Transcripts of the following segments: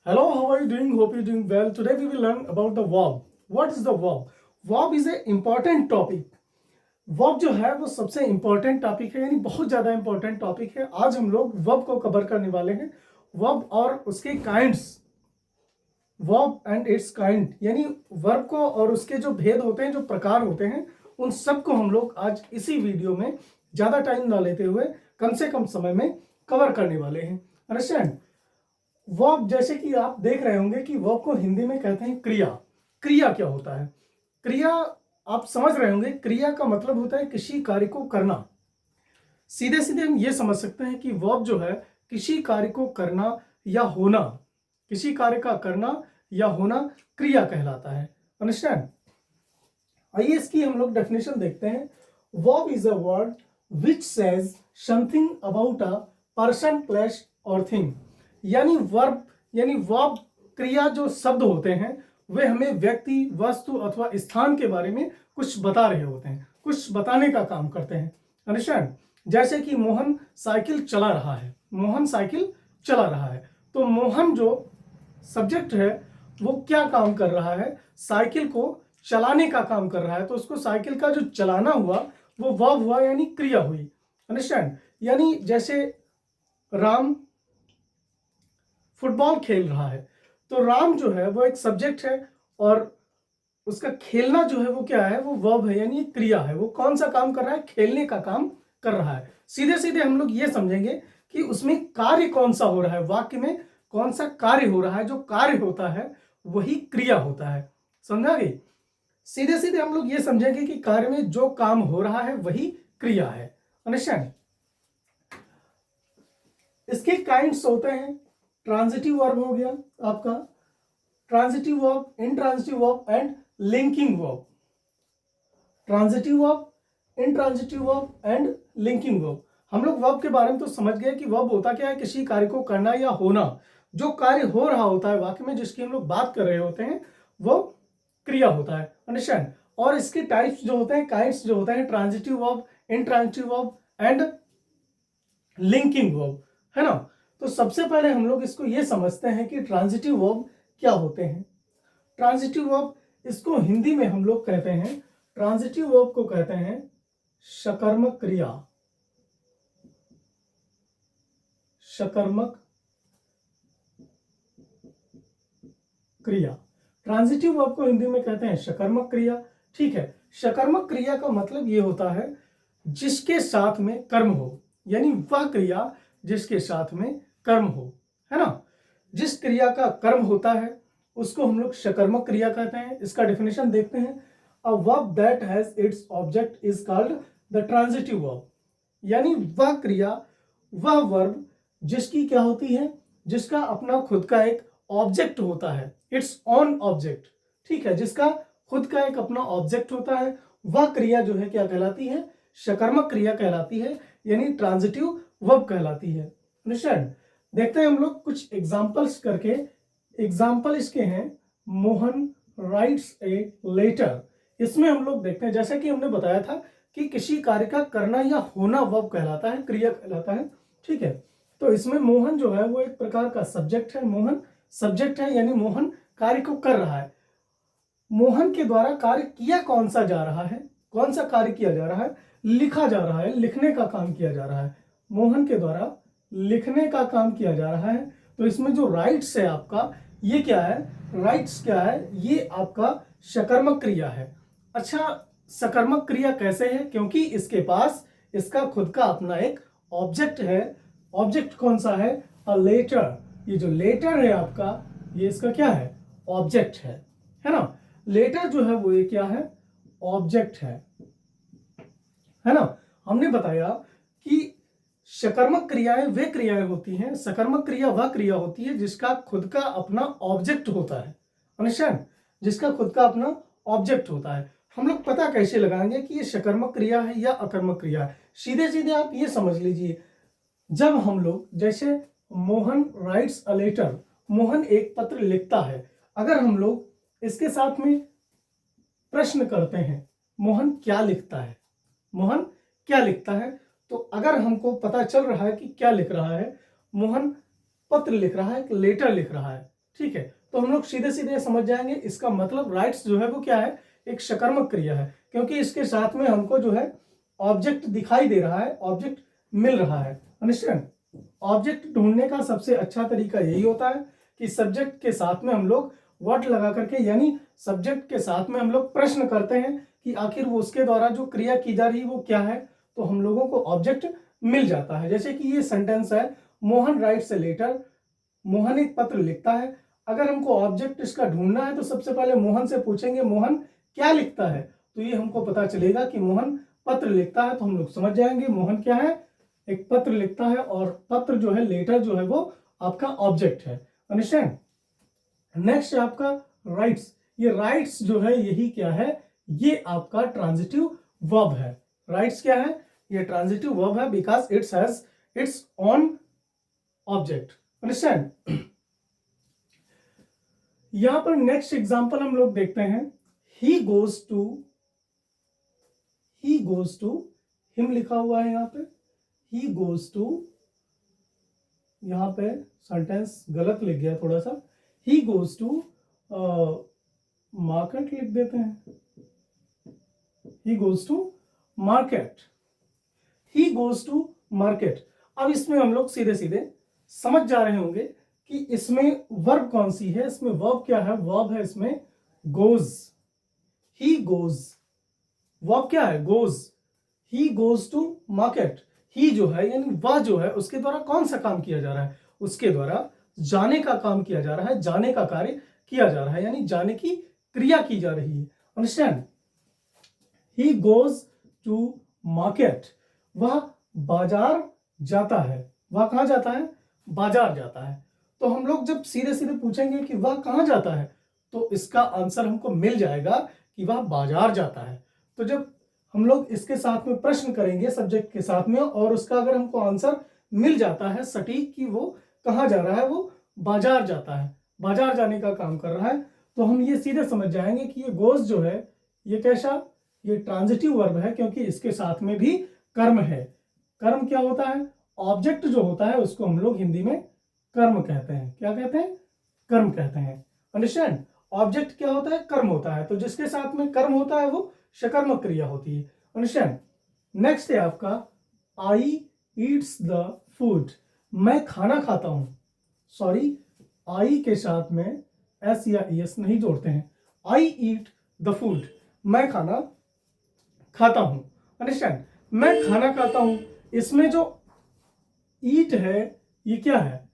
Hello, how are you doing? Hope you're doing well. Today we will learn about the verb. What is the verb? Verb is a important topic. Verb जो है वो सबसे important topic है, यानी बहुत ज़्यादा important topic है। आज हम लोग वर्ब को कवर करने वाले हैं। वर्ब और उसके kinds, verb and it's kind, यानी वर्ब को और उसके जो भेद होते हैं, जो प्रकार होते हैं, उन सब को हम लोग आज इसी वीडियो में ज़्यादा टाइम ना लेते हुए कम से कम समय में कवर करने वाले हैं। अंडरस्टैंड? वर्ब, जैसे कि आप देख रहे होंगे कि वर्ब को हिंदी में कहते हैं क्रिया। क्रिया क्या होता है? क्रिया आप समझ रहे होंगे, क्रिया का मतलब होता है किसी कार्य को करना। सीधे सीधे हम ये समझ सकते हैं कि वर्ब जो है किसी कार्य को करना या होना, किसी कार्य का करना या होना क्रिया कहलाता है। अंडरस्टैंड? आइए इसकी हम लोग डेफिनेशन देखते हैं। Verb is a word which says something about a person, place और थिंग। यानी वर्ब क्रिया जो शब्द होते हैं वे हमें व्यक्ति, वस्तु अथवा स्थान के बारे में कुछ बता रहे होते हैं, कुछ बताने का काम करते हैं। अंडरस्टैंड? जैसे कि मोहन साइकिल चला रहा है। मोहन साइकिल चला रहा है, तो मोहन जो सब्जेक्ट है वो क्या काम कर रहा है? साइकिल को चलाने का काम कर रहा है। तो उसको साइकिल का जो चलाना हुआ वो वर्ब हुआ, यानी क्रिया हुई। अंडरस्टैंड? यानी जैसे राम फुटबॉल खेल रहा है, तो राम जो है वो एक सब्जेक्ट है और उसका खेलना जो है वो क्या है? वो वर्ब है, यानी क्रिया है। वो कौन सा काम कर रहा है? खेलने का काम कर रहा है। सीधे सीधे हम लोग ये समझेंगे कि उसमें कार्य कौन सा हो रहा है, वाक्य में कौन सा कार्य हो रहा है। जो कार्य होता है वही क्रिया होता है। समझा गई? सीधे सीधे हम लोग ये समझेंगे कि कार्य में जो काम हो रहा है वही क्रिया है। अंडरस्टैंड? इसके काइंड्स होते हैं। ट्रांजिटिव वर्ब हो गया आपका, transitive verb, intransitive verb and linking verb. Transitive verb, intransitive verb and linking verb. हम लोग वर्ब के बारे में तो समझ गए कि वर्ब होता क्या है? किसी कार्य को करना या होना। जो कार्य हो रहा होता है वाक्य में, जिसकी हम लोग बात कर रहे होते हैं, वो क्रिया होता है। अंडरस्टैंड? और इसके टाइप्स जो होते हैं, काइंड्स जो होते हैं, transitive verb, intransitive verb and linking verb, है ना? तो सबसे पहले हम लोग इसको ये समझते हैं कि ट्रांजिटिव वर्ब क्या होते हैं। ट्रांजिटिव वर्ब, इसको हिंदी में हम लोग कहते हैं, ट्रांजिटिव वर्ब को कहते हैं सकर्मक क्रिया। सकर्मक क्रिया, ट्रांजिटिव वर्ब को हिंदी में कहते हैं सकर्मक क्रिया। ठीक है? सकर्मक क्रिया का मतलब ये होता है जिसके साथ में कर्म हो, यानी वह क्रिया जिसके साथ में कर्म हो, है ना? जिस क्रिया का कर्म होता है उसको हम लोग सकर्मक क्रिया कहते हैं। इसका डेफिनेशन देखते हैं। A verb that has its object is called the transitive verb. यानी वह क्रिया, वह वर्ब जिसकी क्या होती है? जिसका अपना खुद का एक ऑब्जेक्ट होता है, इट्स ऑन ऑब्जेक्ट। ठीक है? जिसका खुद का एक अपना ऑब्जेक्ट होता है, वह क्रिया जो है क्या कहलाती है? सकर्मक क्रिया कहलाती है, यानी ट्रांजिटिव वर्ब कहलाती है। अंडरस्टैंड? देखते हैं हम लोग कुछ एग्जांपल्स करके। एग्जांपल इसके हैं, मोहन राइट्स ए लेटर। इसमें हम लोग देखते हैं, जैसा कि हमने बताया था कि किसी कार्य का करना या होना वर्ब कहलाता है, क्रिया कहलाता है। ठीक है? तो इसमें मोहन जो है वो एक प्रकार का सब्जेक्ट है। मोहन सब्जेक्ट है, यानी मोहन कार्य को कर रहा है। मोहन के द्वारा कार्य किया कौन सा जा रहा है? कौन सा कार्य किया जा रहा है? लिखा जा रहा है, लिखने का काम किया जा रहा है। मोहन के द्वारा लिखने का काम किया जा रहा है। तो इसमें जो राइट्स है आपका, ये क्या है? राइट्स क्या है? ये आपका सकर्मक क्रिया है। अच्छा, सकर्मक क्रिया कैसे है? क्योंकि इसके पास इसका खुद का अपना एक ऑब्जेक्ट है। ऑब्जेक्ट कौन सा है? A letter. ये जो लेटर है आपका, ये इसका क्या है? ऑब्जेक्ट है ना? लेटर जो है वो ये क्या है? ऑब्जेक्ट है ना? हमने बताया कि सकर्मक क्रियाएं वे क्रियाएं होती हैं, सकर्मक क्रिया वह क्रिया होती है जिसका खुद का अपना ऑब्जेक्ट होता है। अंडरस्टैंड? जिसका खुद का अपना ऑब्जेक्ट होता है। हम लोग पता कैसे लगाएंगे कि ये सकर्मक क्रिया है या अकर्मक क्रिया है? सीधे सीधे आप ये समझ लीजिए, जब हम लोग, जैसे Mohan writes a letter, Mohan एक पत्र लिखता है। अगर हम लोग इसके साथ में प्रश्न करते हैं, मोहन क्या लिखता है? मोहन क्या लिखता है? तो अगर हमको पता चल रहा है कि क्या लिख रहा है, मोहन पत्र लिख रहा है, एक लेटर लिख रहा है, ठीक है, तो हम लोग सीधे सीधे समझ जाएंगे इसका मतलब राइट्स जो है वो क्या है, एक सकर्मक क्रिया है, क्योंकि इसके साथ में हमको जो है ऑब्जेक्ट दिखाई दे रहा है, ऑब्जेक्ट मिल रहा है। अंडरस्टैंड? ऑब्जेक्ट ढूंढने का सबसे अच्छा तरीका यही होता है कि सब्जेक्ट के साथ में हम लोग व्हाट लगा करके, यानी सब्जेक्ट के साथ में हम लोग प्रश्न करते हैं कि आखिर वो उसके द्वारा जो क्रिया की जा रही है वो क्या है, तो हम लोगों को ऑब्जेक्ट मिल जाता है। जैसे कि ये सेंटेंस है, Mohan writes a letter, Mohan एक पत्र लिखता है। अगर हमको ऑब्जेक्ट इसका ढूंढना है तो सबसे पहले मोहन से पूछेंगे मोहन क्या लिखता है, तो ये हमको पता चलेगा कि मोहन पत्र लिखता है, तो हम लोग समझ जाएंगे मोहन क्या है, एक पत्र लिखता है, और पत्र जो है, लेटर जो है, वो आपका ऑब्जेक्ट है। अंडरस्टैंड? नेक्स्ट है आपका राइट्स। ये राइट्स जो है यही क्या है, ये आपका ट्रांजिटिव वर्ब है। राइट्स क्या है, ये ट्रांजिटिव वर्ब है because it's has its on object. Understand? यहां पर नेक्स्ट एग्जांपल हम लोग देखते हैं, ही गोज टू, हिम लिखा हुआ है यहां पे, ही गोज टू, यहां पे सेंटेंस गलत लिख गया थोड़ा सा, ही गोज टू मार्केट लिख देते हैं, he goes to market, he goes to market. अब इसमें हम लोग सीधे सीधे समझ जा रहे होंगे कि इसमें वर्ब कौन सी है, इसमें वर्ब क्या है, वर्ब है इसमें गोज, ही गोज, वर्ब क्या है, goes, he goes to market. He जो है यानी वह जो है, उसके द्वारा कौन सा काम किया जा रहा है, उसके द्वारा जाने का काम किया जा रहा है, जाने का कार्य किया जा रहा है, यानी जाने की क्रिया की जा रही है। Understand? He goes to market, वह बाजार जाता है, वह कहां जाता है, बाजार जाता है। तो हम लोग जब सीधे सीधे पूछेंगे कि वह कहां जाता है, तो इसका आंसर हमको मिल जाएगा कि वह बाजार जाता है। तो जब हम लोग इसके साथ में प्रश्न करेंगे सब्जेक्ट के साथ में, और उसका अगर हमको आंसर मिल जाता है सटीक कि वो कहां जा रहा है, वो बाजार जाता है, बाजार जाने का काम कर रहा है, तो हम ये सीधे समझ जाएंगे कि ये गोज जो है ये कैसा, ये ट्रांजिटिव वर्ब है, क्योंकि इसके साथ में भी कर्म है। कर्म क्या होता है, ऑब्जेक्ट जो होता है उसको हम लोग हिंदी में कर्म कहते हैं। क्या कहते हैं, कर्म कहते हैं। अंडरस्टैंड? ऑब्जेक्ट क्या होता है, कर्म होता है, तो जिसके साथ में कर्म होता है वो सकर्मक क्रिया होती है। अंडरस्टैंड? नेक्स्ट है आपका आई ईट्स द फूड, मैं खाना खाता हूं। सॉरी, आई के साथ में एस या एस नहीं जोड़ते हैं, आई ईट द फूड, मैं खाना खाता हूं। अंडरस्टैंड? मैं खाना खाता हूं, इसमें जो ईट है ये क्या है,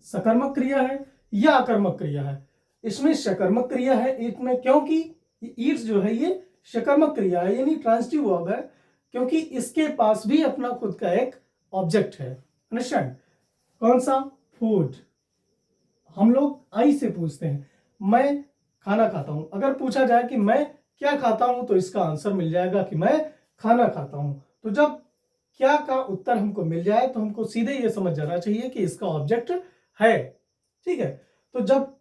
सकर्मक क्रिया है या अकर्मक क्रिया है, इसमें सकर्मक क्रिया है ईट में, क्योंकि ईट जो है ये सकर्मक क्रिया है, यानी ट्रांजिटिव वर्ब है, क्योंकि इसके पास भी अपना खुद का एक ऑब्जेक्ट है। अंडरस्टैंड? कौन सा, फूड। हम लोग आई से पूछते हैं, मैं खाना खाता हूं, अगर पूछा जाए कि मैं क्या खाता हूं, तो इसका आंसर मिल जाएगा कि मैं खाना खाता हूं। तो जब क्या का उत्तर हमको मिल जाए तो हमको सीधे ये समझ जाना चाहिए कि इसका ऑब्जेक्ट है। ठीक है, तो जब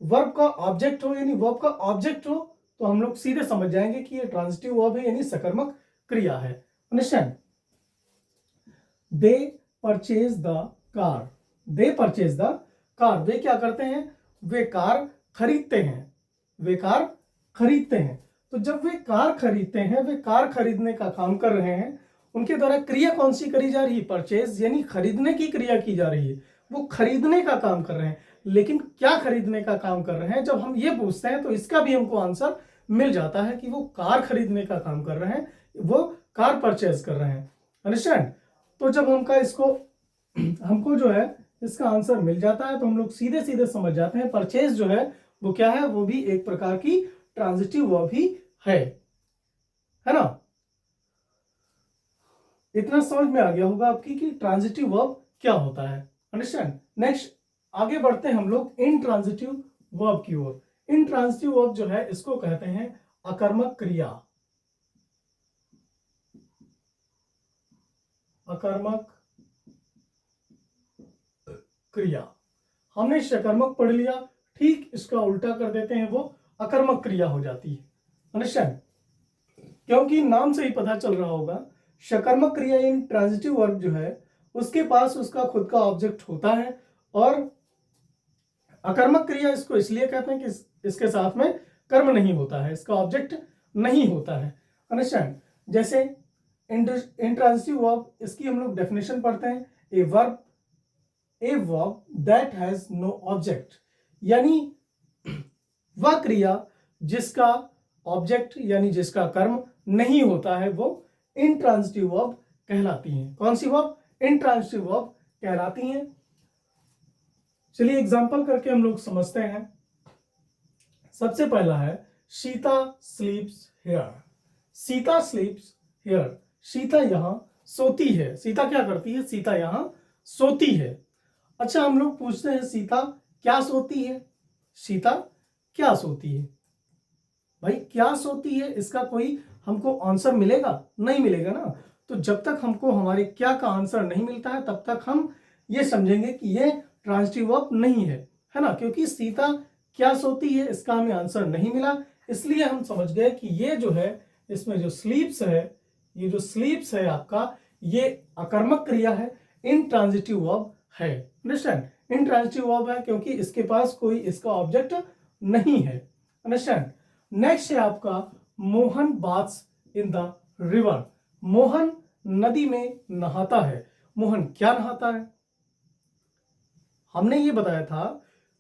वर्ब का ऑब्जेक्ट हो, यानी वर्ब का ऑब्जेक्ट हो, तो हम लोग सीधे समझ जाएंगे कि ये ट्रांजिटिव वर्ब है, यानी सकर्मक क्रिया है। Understand? They purchase the car, they purchase the car, वे क्या करते हैं, वे कार खरीदते हैं, वे कार खरीदते हैं। तो जब वे कार खरीदते हैं, वे कार खरीदने का काम कर रहे हैं, उनके द्वारा क्रिया कौन सी करी जा रही है, परचेज, यानी खरीदने की क्रिया की जा रही है, वो खरीदने का काम कर रहे हैं। लेकिन क्या खरीदने का काम कर रहे हैं, जब हम ये पूछते हैं तो इसका भी हमको आंसर मिल जाता है कि वो कार खरीदने का काम कर रहे हैं, वो कार परचेज कर रहे हैं। अंडरस्टैंड? तो जब हमको जो है इसका आंसर मिल जाता है, तो हम लोग सीधे सीधे समझ जाते हैं परचेज जो है वो क्या है, वो भी एक प्रकार की ट्रांजिटिव वर्ब ही है ना। इतना समझ में आ गया होगा आपकी कि ट्रांजिटिव वर्ब क्या होता है। अंडरस्टैंड? नेक्स्ट आगे बढ़ते हैं हम लोग इनट्रांजिटिव वर्ब की ओर। इनट्रांजिटिव वर्ब जो है इसको कहते हैं अकर्मक क्रिया, अकर्मक क्रिया। हमने सकर्मक पढ़ लिया, ठीक इसका उल्टा कर देते हैं, वो अकर्मक क्रिया हो जाती है। अंडरस्टैंड? क्योंकि नाम से ही पता चल रहा होगा, सकर्मक क्रिया इन ट्रांजिटिव वर्ब जो है उसके पास उसका खुद का ऑब्जेक्ट होता है, और अकर्मक क्रिया इसको इसलिए कहते हैं कि इसके साथ में कर्म नहीं होता है, इसका ऑब्जेक्ट नहीं होता है। अंडरस्टैंड? जैसे इंट्रांजिटिव वर्ब, इसकी हम लोग डेफिनेशन पढ़ते हैं, a verb that has no object, यानी वह क्रिया जिसका ऑब्जेक्ट यानी जिसका कर्म नहीं होता है वो इंट्रांजिटिव वर्ब कहलाती हैं। कौन सी वर्ब? इंट्रांजिटिव वर्ब कहलाती हैं। चलिए एग्जांपल करके हम लोग समझते हैं। सबसे पहला है सीता स्लीप्स हियर। सीता स्लीप्स हियर, सीता यहां सोती है। सीता क्या करती है? सीता यहां सोती है। अच्छा, हम लोग पूछते हैं सीता क्या सोती है? सीता क्या सोती है? भाई क्या सोती है, इसका कोई हमको आंसर मिलेगा? नहीं मिलेगा ना। तो जब तक हमको हमारे क्या का आंसर नहीं मिलता है तब तक हम ये समझेंगे कि ये ट्रांजिटिव वर्ब नहीं है ना, क्योंकि सीता क्या सोती है इसका हमें आंसर नहीं मिला, इसलिए हम समझ गए कि ये जो है इसमें जो स्लीप्स है, ये जो स्लीप्स है आपका, ये अकर्मक क्रिया है, इनट्रांजिटिव वर्ब है। अंडरस्टैंड? इनट्रांजिटिव वर्ब है क्योंकि इसके पास कोई इसका ऑब्जेक्ट नहीं है। अंडरस्टैंड? नेक्स्ट है आपका Mohan baths in the river. Mohan नदी में नहाता है। मोहन क्या नहाता है? हमने ये बताया था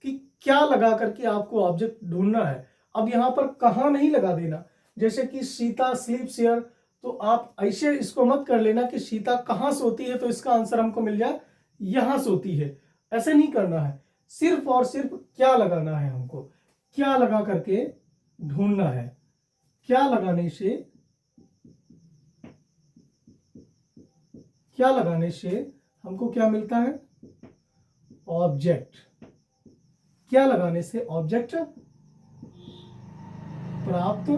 कि क्या लगा करके आपको ऑब्जेक्ट ढूंढना है। अब यहां पर कहां नहीं लगा देना, जैसे कि सीता स्लीप्स हियर, तो आप ऐसे इसको मत कर लेना कि सीता कहां सोती है तो इसका आंसर हमको मिल जाए यहां सोती है, ऐसे नहीं करना है। सिर्फ और सिर्फ क्या लगाना है, हमको क्या लगा करके ढूंढना है। क्या लगाने से हमको क्या मिलता है? ऑब्जेक्ट। क्या लगाने से ऑब्जेक्ट प्राप्त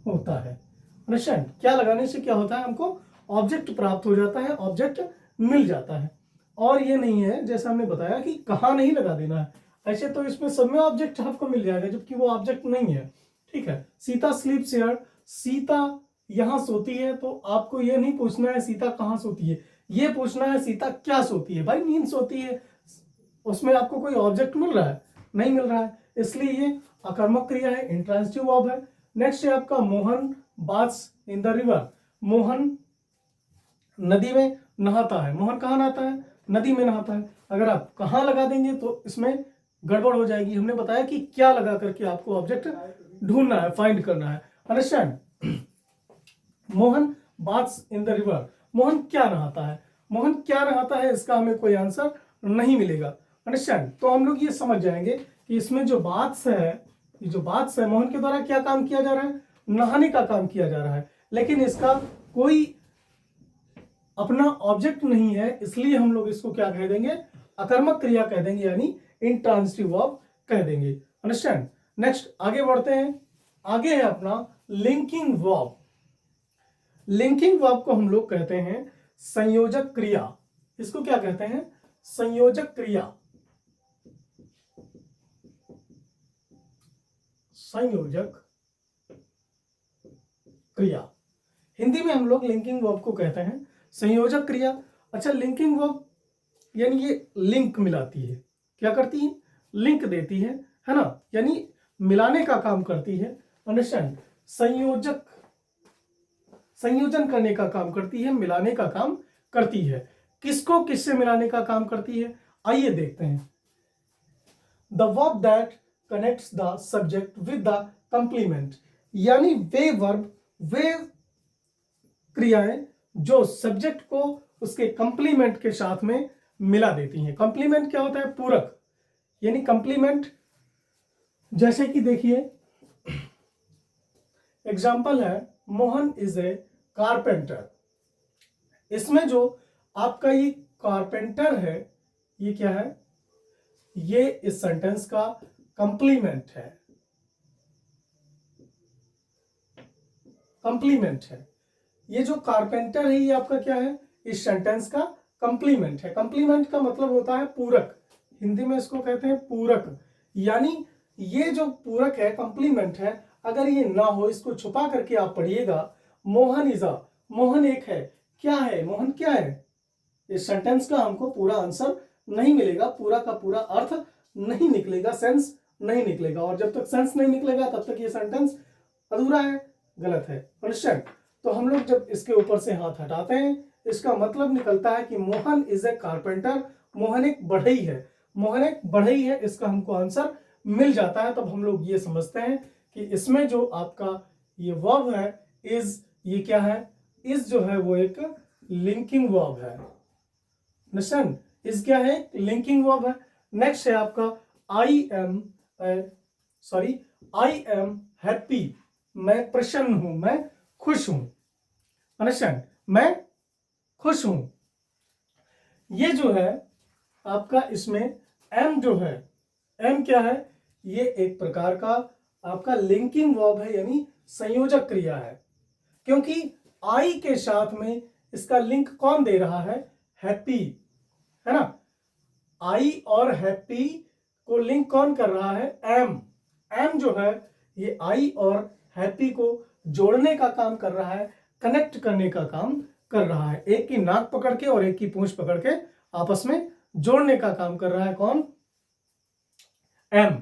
होता है। अंडरस्टैंड? क्या लगाने से क्या होता है? हमको ऑब्जेक्ट प्राप्त हो जाता है, ऑब्जेक्ट मिल जाता है। और ये नहीं है जैसा हमने बताया कि कहाँ नहीं लगा देना है, ऐसे तो इसमें सब में ऑब्जेक्ट आपको मिल जाएगा जबकि वो ऑब्जेक्ट नहीं है। ठीक है, सीता स्लीप्स हियर, सीता यहां सोती है, तो आपको ये नहीं पूछना है सीता कहाँ सोती है, ये पूछना है सीता क्या सोती है। भाई नींद सोती है, उसमें आपको कोई ऑब्जेक्ट मिल रहा है? नहीं मिल रहा है, इसलिए ये अकर्मक क्रिया है, इंट्रांजिटिव वर्ब है। नेक्स्ट है आपका Mohan baths in the river. Mohan नदी में नहाता है। मोहन कहाँ नहाता है? नदी में नहाता है। अगर आप कहाँ लगा देंगे तो इसमें गड़बड़ हो जाएगी। हमने बताया कि क्या लगा करके आपको ऑब्जेक्ट ढूंढना है, फाइंड करना है। Understand? Mohan baths in the river, Mohan क्या नहाता है? मोहन क्या नहाता है इसका हमें कोई आंसर नहीं मिलेगा। अंडरस्टैंड? तो हम लोग ये समझ जाएंगे कि इसमें जो बाथ्स है, ये जो बाथ्स है, मोहन के द्वारा क्या काम किया जा रहा है? नहाने का काम किया जा रहा है, लेकिन इसका कोई अपना ऑब्जेक्ट नहीं है, इसलिए हम लोग इसको क्या कह देंगे? अकर्मक क्रिया कह देंगे, यानी इंट्रांजिटिव वर्ब कह देंगे। अंडरस्टैंड? नेक्स्ट आगे बढ़ते हैं। आगे है अपना लिंकिंग वर्ब। लिंकिंग वर्ब को हम लोग कहते हैं संयोजक क्रिया। इसको क्या कहते हैं? संयोजक क्रिया। संयोजक क्रिया, हिंदी में हम लोग लिंकिंग वर्ब को कहते हैं संयोजक क्रिया। अच्छा, लिंकिंग वर्ब यानी ये लिंक मिलाती है। क्या करती है? लिंक देती है ना, यानी मिलाने का काम करती है। अंडरस्टैंड? संयोजक, संयोजन करने का काम करती है, मिलाने का काम करती है। किसको किससे मिलाने का काम करती है? आइए देखते हैं। The verb that connects the subject with the complement, यानी वे वर्ब, वे क्रियाएं जो सब्जेक्ट को उसके कंप्लीमेंट के साथ में मिला देती हैं। कंप्लीमेंट क्या होता है? पूरक, यानी कंप्लीमेंट। जैसे कि देखिए एग्जाम्पल है, मोहन इज ए कारपेंटर। इसमें जो आपका ये कारपेंटर है, ये क्या है? ये इस सेंटेंस का कंप्लीमेंट है, कंप्लीमेंट है। ये जो कारपेंटर है ये आपका क्या है? इस सेंटेंस का कंप्लीमेंट है। कंप्लीमेंट का मतलब होता है पूरक, हिंदी में इसको कहते हैं पूरक। यानी ये जो पूरक है, कंप्लीमेंट है, अगर ये ना हो, इसको छुपा करके आप पढ़िएगा, मोहन इज मोहन एक है, क्या है? मोहन क्या है? इस सेंटेंस का हमको पूरा आंसर नहीं मिलेगा, पूरा का पूरा अर्थ नहीं निकलेगा, सेंस नहीं निकलेगा। और जब तक सेंस नहीं निकलेगा तब तक ये सेंटेंस अधूरा है, गलत है। अंडरस्टैंड? तो हम लोग जब इसके ऊपर से हाथ हटाते हैं, इसका मतलब निकलता है कि Mohan is a carpenter, Mohan एक बढ़ई है, मोहन एक बढ़ई है, इसका हमको आंसर मिल जाता है। तब हम लोग ये समझते हैं कि इसमें जो आपका ये वर्ब है इज, ये क्या है, इज जो है वो एक लिंकिंग वर्ब है। अंडरस्टैंड? इज क्या है, लिंकिंग वर्ब है। नेक्स्ट है आपका I am, sorry, I am happy, मैं प्रसन्न हूं, मैं खुश हूं। अंडरस्टैंड? मैं खुश हूं। ये जो है आपका इसमें एम जो है, एम क्या है, ये एक प्रकार का आपका लिंकिंग वर्ब है, यानी संयोजक क्रिया है, क्योंकि आई के साथ में इसका लिंक कौन दे रहा है, हैप्पी, है ना। आई और हैप्पी को लिंक कौन कर रहा है, एम। एम जो है ये आई और हैप्पी को जोड़ने का काम कर रहा है, कनेक्ट करने का काम कर रहा है, एक की नाक पकड़ के और एक की पूंछ पकड़ के आपस में जोड़ने का काम कर रहा है, कौन, एम।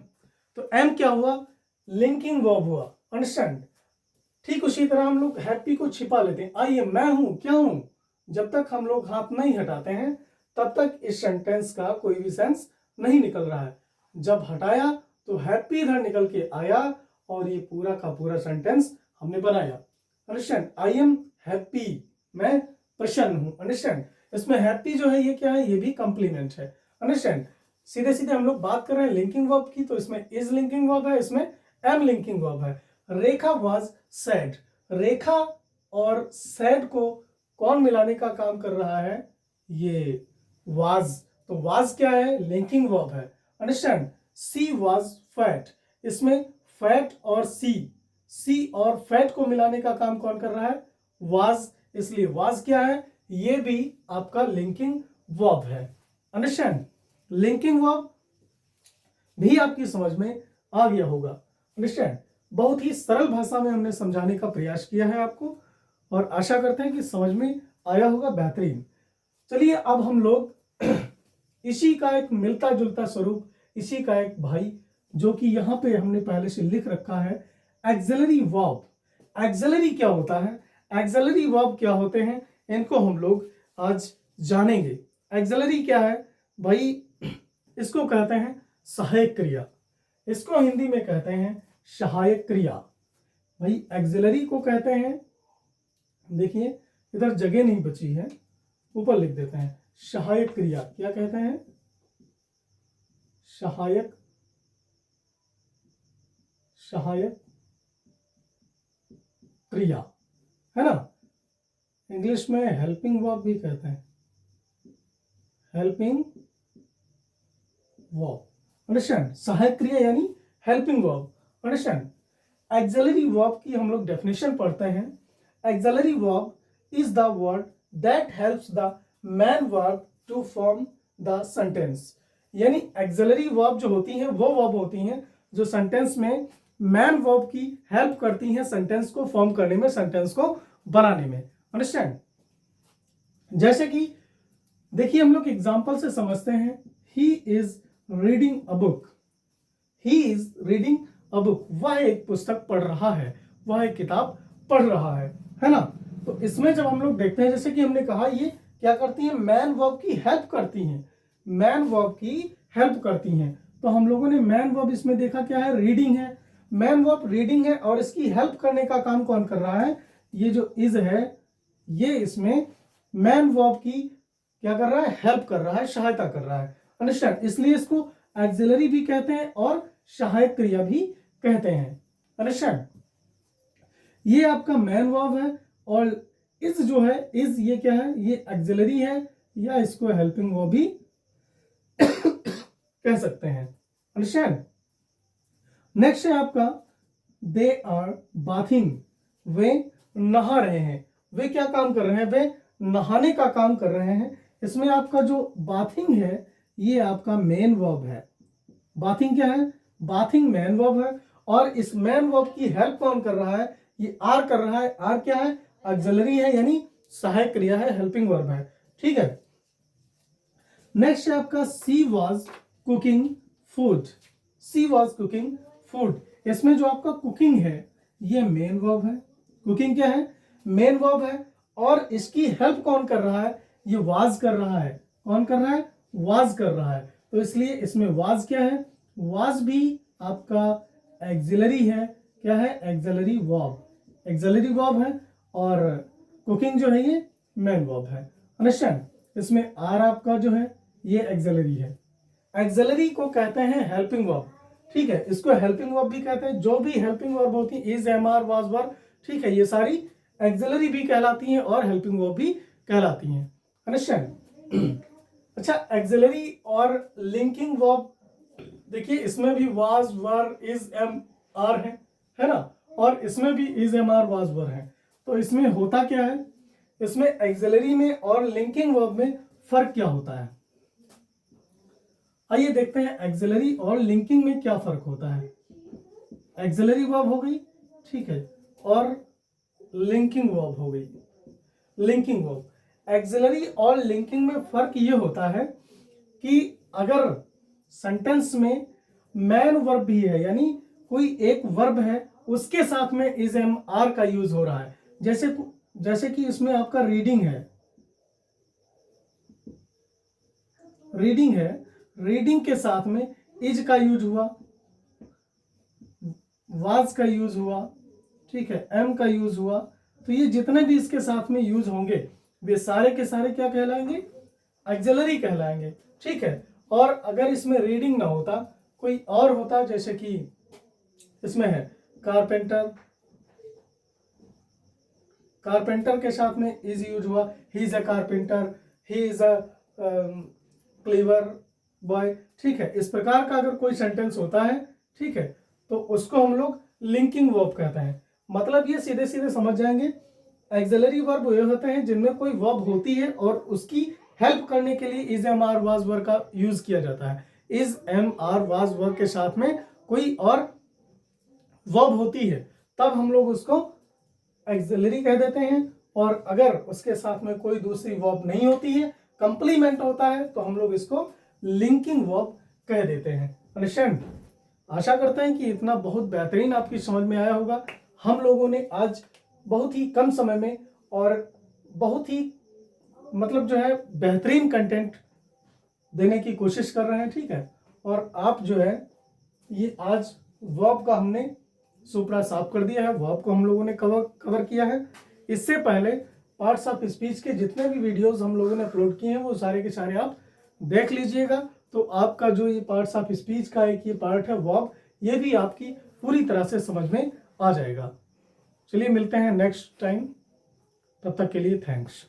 तो एम क्या हुआ, लिंकिंग वर्ब हुआ। अंडरस्टैंड? ठीक उसी तरह हम लोग हैप्पी को छिपा लेते हैं, आइए मैं हूं, क्या हूं, जब तक हम लोग हाथ नहीं हटाते हैं तब तक इस सेंटेंस का कोई भी सेंस नहीं निकल रहा है। जब हटाया तो हैप्पी इधर निकल के आया और ये पूरा का पूरा सेंटेंस हमने बनाया। अंडरस्टैंड? आई एम हैप्पी, मैं प्रसन्न हूं। अंडरस्टैंड? इसमें हैप्पी जो है ये क्या है, ये भी कंप्लीमेंट है। अंडरस्टैंड? सीधे सीधे हम लोग बात कर रहे हैं लिंकिंग वर्ब की, तो इसमें इज लिंकिंग वर्ब है, इसमें एम लिंकिंग वर्ब है। रेखा वाज सैड, रेखा और सैड को कौन मिलाने का काम कर रहा है, ये वाज। तो वाज क्या है, लिंकिंग वर्ब है। अंडरस्टैंड? सी वाज फैट, इसमें फैट और सी और फैट को मिलाने का काम कौन कर रहा है, वाज, इसलिए वाज क्या है, ये भी आपका लिंकिंग वर्ब है। अंडरस्टैंड? लिंकिंग वर्ब भी आपकी समझ में आ गया होगा। अंडरस्टैंड? बहुत ही सरल भाषा में हमने समझाने का प्रयास किया है आपको, और आशा करते हैं कि समझ में आया होगा। बेहतरीन। चलिए अब हम लोग इसी का एक मिलता जुलता स्वरूप, इसी का एक भाई, जो कि यहां पे हमने पहले से लिख रखा है, एक्सिलरी वर्ब। एक्सिलरी क्या होता है, एक्सिलरी वर्ब क्या होते हैं, इनको हम लोग आज जानेंगे। एक्सिलरी क्या है भाई, इसको कहते हैं सहायक क्रिया, इसको हिंदी में कहते हैं सहायक क्रिया। भाई एक्सिलरी को कहते हैं, देखिए इधर जगह नहीं बची है, ऊपर लिख देते हैं, सहायक क्रिया। क्या कहते हैं, सहायक, सहायक क्रिया, है ना। इंग्लिश में हेल्पिंग वर्ब भी कहते हैं, हेल्पिंग वर्ब। अंडरस्टैंड? सहायक क्रिया यानी helping verb. Understand? Auxiliary verb की हम लोग डेफिनेशन पढ़ते हैं। Auxiliary verb is the word that helps the main verb to form the sentence. यानी एक्सिलरी वर्ब जो होती हैं वो वर्ब होती हैं जो सेंटेंस में मैन वर्ब की हेल्प करती हैं सेंटेंस को फॉर्म करने में, सेंटेंस को बनाने में। अंडरस्टैंड? जैसे कि देखिए हम लोग एग्जांपल से समझते हैं, he is reading a book, he is reading a book, वह एक पुस्तक पढ़ रहा है, वह एक किताब पढ़ रहा है ना। तो इसमें जब हम लोग देखते हैं, जैसे कि हमने कहा ये क्या करती है, मैन वर्ब की हेल्प करती हैं, मैन वर्ब की हेल्प करती हैं। तो हम लोगों ने मैन वर्ब इसमें देखा क्या है, रीडिंग है, मैन वर्ब रीडिंग है, और इसकी हेल्प करने का काम कौन कर रहा है, ये जो इज है ये इसमें मैन वर्ब की क्या कर रहा है, हेल्प कर रहा है, सहायता कर रहा है। अंडरस्टैंड? इसलिए इसको एक्सिलरी भी कहते हैं और सहायक क्रिया भी कहते हैं। अंडरस्टैंड? ये आपका मैन वर्ब है, और इज जो है, इज ये क्या है, ये एक्सिलरी है, या इसको हेल्पिंग वर्ब भी कह सकते हैं। अंडरस्टैंड? नेक्स्ट है आपका दे आर बाथिंग, वे नहा रहे हैं, वे क्या काम कर रहे हैं, वे नहाने का काम कर रहे हैं। इसमें आपका जो बाथिंग है ये आपका मेन वर्ब है। बाथिंग क्या है, बाथिंग मेन वर्ब है, और इस मेन वर्ब की हेल्प कौन कर रहा है, ये आर कर रहा है। आर क्या है, ऑक्सिलरी है, यानी सहायक क्रिया है, हेल्पिंग वर्ब है। ठीक है, नेक्स्ट है आपका she was cooking food. She was cooking food, इसमें जो आपका कुकिंग है ये मेन वर्ब है। कुकिंग क्या है? मेन वर्ब है। और इसकी हेल्प कौन कर रहा है? ये वाज कर रहा है। कौन कर रहा है? वाज कर रहा है। तो इसलिए इसमें वाज क्या है? वाज भी आपका एक्सिलरी है। क्या है? Axillary verb. एक्सिलरी वर्ब है और कुकिंग जो है ये मेन वर्ब है। अंडरस्टैंड? इसमें आर आपका जो है ये एक्सिलरी है। एक्सिलरी को कहते हैं हेल्पिंग वर्ब। ठीक है, इसको हेल्पिंग वर्ब भी कहते हैं। जो भी हेल्पिंग वर्ब होती है, इज, एम, आर, वाज, वर, ठीक है, ये सारी एक्सिलरी भी कहलाती हैं और हेल्पिंग वर्ब भी कहलाती हैं। अंडरस्टैंड? अच्छा, एक्सिलरी और लिंकिंग वर्ब देखिए, इसमें भी was, were, is, am, are है ना, और इसमें भी is, am, are, was, were है। तो इसमें होता क्या है? इसमें एक्सिलरी में और लिंकिंग वर्ब में फर्क क्या होता है? आइए देखते हैं एक्सिलरी और लिंकिंग में क्या फर्क होता है। एक्सिलरी वर्ब हो गई, ठीक है, और लिंकिंग वर्ब हो गई। लिंकिंग वर्ब, एक्सिलरी और लिंकिंग में फर्क ये होता है कि अगर सेंटेंस में मैन वर्ब भी है, यानी कोई एक वर्ब है, उसके साथ में इज, एम, आर का यूज हो रहा है। जैसे कि इसमें आपका रीडिंग है। रीडिंग है, रीडिंग के साथ में इज का यूज हुआ, वाज का यूज हुआ, ठीक है, एम का यूज हुआ। तो ये जितने भी इसके साथ में यूज होंगे वे सारे के सारे क्या कहलाएंगे? एक्सिलरी कहलाएंगे। ठीक है, और अगर इसमें रीडिंग ना होता, कोई और होता, जैसे कि इसमें है कारपेंटर, कारपेंटर के साथ में इज यूज हुआ, he is a carpenter, he is a clever boy. ठीक है, इस प्रकार का अगर कोई सेंटेंस होता है, ठीक है, तो उसको हम लोग लिंकिंग वर्ब कहते हैं। मतलब ये सीधे सीधे समझ जाएंगे, एक्सिलरी वर्ब ये होते हैं जिनमें कोई वर्ब होती है और उसकी हेल्प करने के लिए इज, एम, आर, वाज, वर का यूज किया जाता है। इज, एम, आर, वाज, वर के साथ में कोई और वर्ब होती है, तब हम लोग उसको एक्सिलरी कह देते हैं। और अगर उसके साथ में कोई दूसरी वर्ब नहीं होती है, कंप्लीमेंट होता है, तो हम लोग इसको लिंकिंग वर्ब कह देते हैं। अंडरस्टैंड? आशा करते हैं कि इतना बहुत बेहतरीन आपकी समझ में आया होगा। हम लोगों ने आज बहुत ही कम समय में और बहुत ही मतलब जो है बेहतरीन कंटेंट देने की कोशिश कर रहे हैं। ठीक है, और आप जो है ये आज वर्ब का हमने सुपड़ा साफ कर दिया है, वर्ब को हम लोगों ने कवर किया है। इससे पहले पार्ट्स ऑफ स्पीच के जितने भी वीडियोस हम लोगों ने अपलोड किए हैं वो सारे के सारे आप देख लीजिएगा। तो आपका जो ये पार्ट्स ऑफ स्पीच का एक ये पार्ट है वर्ब, ये भी आपकी पूरी तरह से समझ में आ जाएगा। चलिए मिलते हैं नेक्स्ट टाइम, तब तक के लिए थैंक्स।